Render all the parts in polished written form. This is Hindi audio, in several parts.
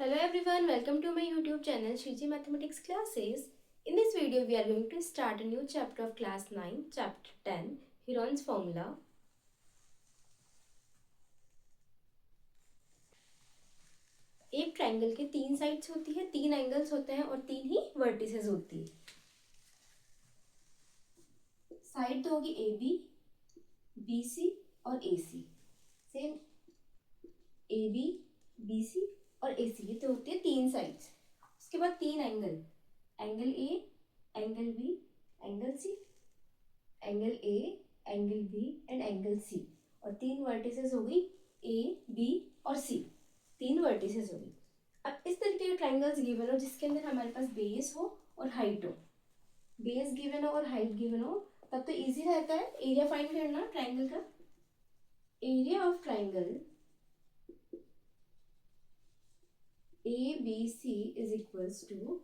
Hello everyone, welcome to my YouTube channel Shriji Mathematics Classes. In this video, we are going to start a new chapter of class 9, chapter 10, Heron's formula. एक ट्रायंगल के तीन साइड्स होती है, तीन एंगल्स होते हैं और तीन ही वर्टिसेस होती है. साइड तो होगी ए बी, बी सी और A C. Same A B, B C और ए सी, ये तो होती है तीन साइड्स. उसके बाद तीन angle, angle A, angle B, angle C, angle A, angle B and angle C. और तीन वर्टिसेस हो गई ए, बी और सी. तीन वर्टिसेस हो गई. अब इस तरीके के ट्रायंगल्स गिवन हो जिसके अंदर हमारे पास बेस हो और हाइट हो. बेस गिवन हो और हाइट गिवन हो तब तो इजी रहता है एरिया फाइंड करना ट्रायंगल का. Area of triangle A B C is equals to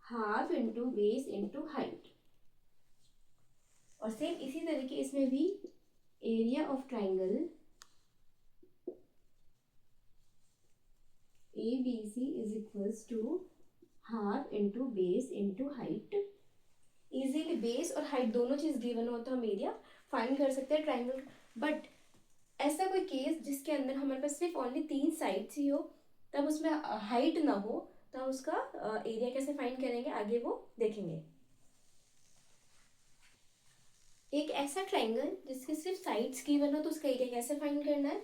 half into base into height. और सेम इसी तरीके इसमें भी area of triangle A B C is equals to half into base into height. Easily base और हाइट दोनों चीज गिवन हो तो हम एरिया फाइंड कर सकते हैं ट्रायंगल. बट ऐसा कोई केस जिसके अंदर हमारे पास सिर्फ ओनली तीन साइड्स ही हो, तब उसमें हाइट ना हो, तो हम उसका एरिया कैसे फाइंड करेंगे आगे वो देखेंगे. एक ऐसा ट्रायंगल जिसके सिर्फ साइड्स गिवन हो तो उसका एरिया कैसे फाइंड करना है.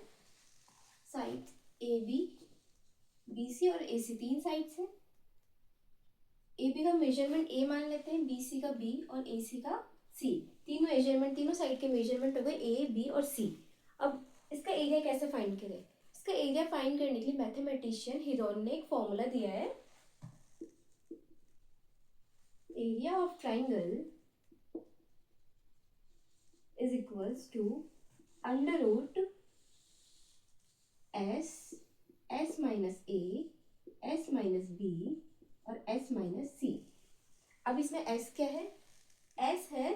Sides A B, B C और ए सी, तीन साइड्स है. ए बी का मेजरमेंट ए मान लेते हैं, बी सी का बी और ए सी का सी. तीनों मेजरमेंट, तीनों साइड के मेजरमेंट हो गए ए, बी और सी. अब इसका एरिया कैसे फाइंड करें. इसका एरिया फाइंड करने के लिए मैथमेटिशियन हिरोन ने एक फॉर्मूला दिया है. Area of triangle is equals to under root S, S minus A, S minus B और एस माइनस सी. अब इसमें एस क्या है. एस है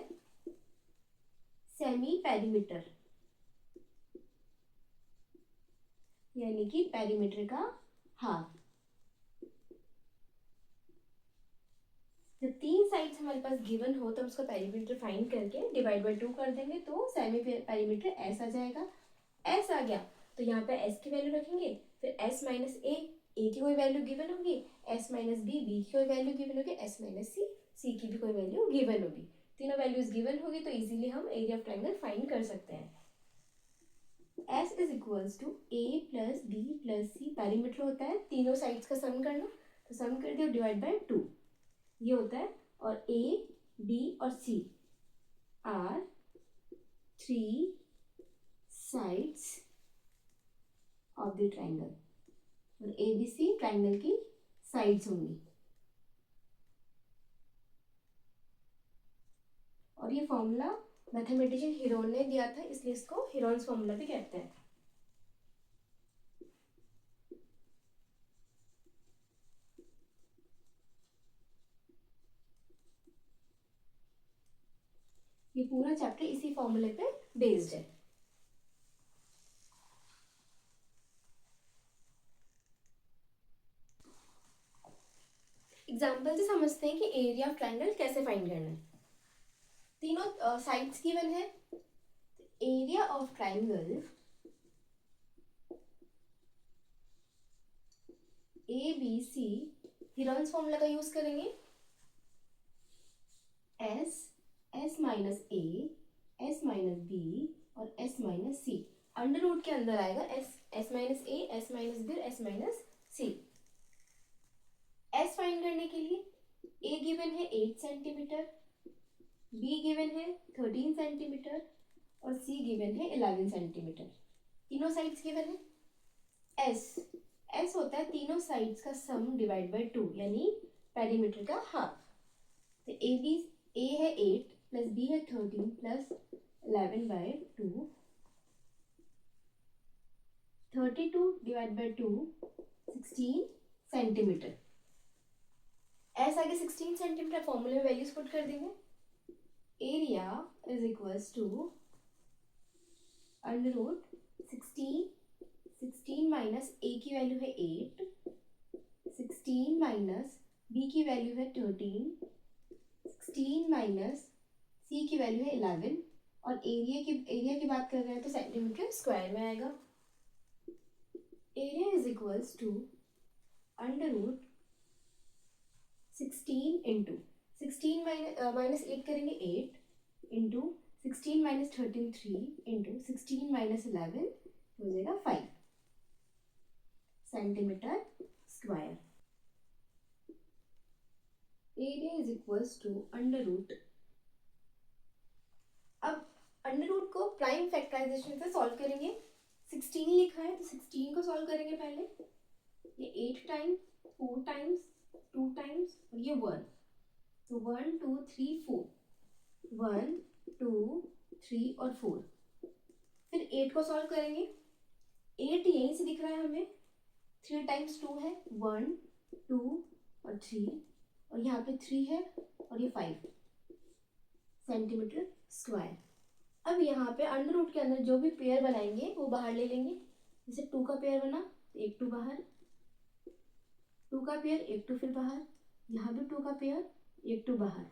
सेमी पेरीमीटर, यानी कि पेरीमीटर का हाफ. जब तीन साइड्स हमारे पास गिवन हो तो हम उसका पेरीमीटर फाइंड करके डिवाइड बाय 2 कर देंगे तो सेमी पेरीमीटर एस आ जाएगा. एस आ गया तो यहाँ पे एस की वैल्यू रखेंगे. फिर एस माइनस ए, ए की कोई वैल्यू गिवन होगी. एस माइनस बी, बी की कोई वैल्यू गिवन होगी. एस माइनस सी, सी की भी कोई वैल्यू गिवन होगी. तीनों वैल्यूज गिवन होगी तो इजीली हम एरिया ऑफ ट्रायंगल फाइंड कर सकते हैं. S is equals to A plus B plus C. Perimeter होता है तीनों साइड्स का सम करना, तो सम कर दिया डिवाइड बाय 2 ये होता है. और ए, बी और C are three sides of the triangle. और ए बी सी ट्रायंगल की साइड्स होंगी. और ये फॉर्मूला मैथमेटिशियन हिरोन ने दिया था, इसलिए इसको हिरोन्स फॉर्मूला भी कहते हैं. ये पूरा चैप्टर इसी फॉर्मूले पे बेस्ड है. एग्जाम्पल से समझते हैं कि एरिया ऑफ ट्रायंगल कैसे फाइंड करना है. तीनों साइड्स गिवन है. Area of triangle A B C, Heron's formula का यूज करेंगे. S, S minus A, S minus B और S minus C. Under root के अंदर आएगा S, S minus A, S minus B और S minus C. S find करने के लिए ए गिवन है 8 सेंटीमीटर, बी गिवन है 13 सेंटीमीटर और सी गिवन है 11 सेंटीमीटर. तीनों साइड्स गिवन है. एस, एस होता है तीनों साइड्स का सम डिवाइड बाय 2, यानी पेरीमीटर का हाफ. तो ए बी, ए है 8 प्लस बी है 13 plus 11 by 2. 32 divide by 2 16 centimetre. S आगे 16 सेंटीमीटर, फॉर्मूले में वैल्यूज पुट कर देंगे. Area is equals to under root 16 minus A की वैल्यू है 8 16 माइनस बी की वैल्यू है 13, 16 माइनस सी की वैल्यू है 11 और एरिया की बात कर रहे हैं तो सेंटीमीटर स्क्वायर में आएगा। Area is equals to under root 16 into 16 minus 8 करेंगे 8 इंटू 16 माइनस 13 3 इंटू 16 माइनस 11 हो जाएगा 5 centimetre square. Area is equals to under root. अब अंडर रूट को प्राइम फैक्टराइजेशन से सॉल्व करेंगे। 16 लिखा है तो 16 को सॉल्व करेंगे पहले। ये 8 टाइम्स 4 टाइम्स 2 टाइम्स और ये 1, तो 1 2 3 4 1 2 3 और 4। फिर 8 को सॉल्व करेंगे। 8 यहीं से दिख रहा है हमें, 3 टाइम्स 2 है 1 2 और 3 और यहाँ पे 3 है और ये 5 सेंटीमीटर स्क्वायर। अब यहाँ पे अंडर रूट के अंदर जो भी पेयर बनाएंगे वो बाहर ले लेंगे। जैसे 2 का पेयर बना, एक 2 बाहर, 2 का पेयर एक 2 फिर बाहर, यहाँ भी 2 का पेयर एक 2 बाहर।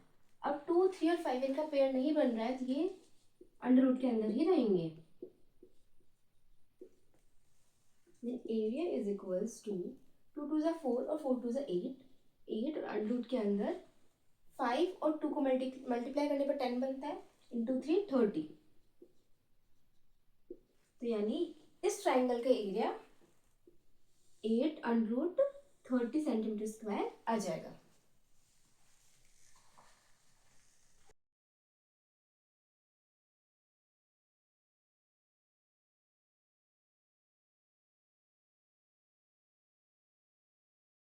अब 2 3 और 5 इनका पेयर नहीं बन रहा है तो ये अंडर रूट के अंदर ही रहेंगे। Then area is equals to 2 2 4 और 4 2 8, 8 और अंडर रूट के अंदर 5 और 2 को मल्टीप्लाई करने पर 10 बनता है, इंटू 3 30। तो यानी इस ट्राइंगल का area 8 under root 30 centimetre square आ जाएगा।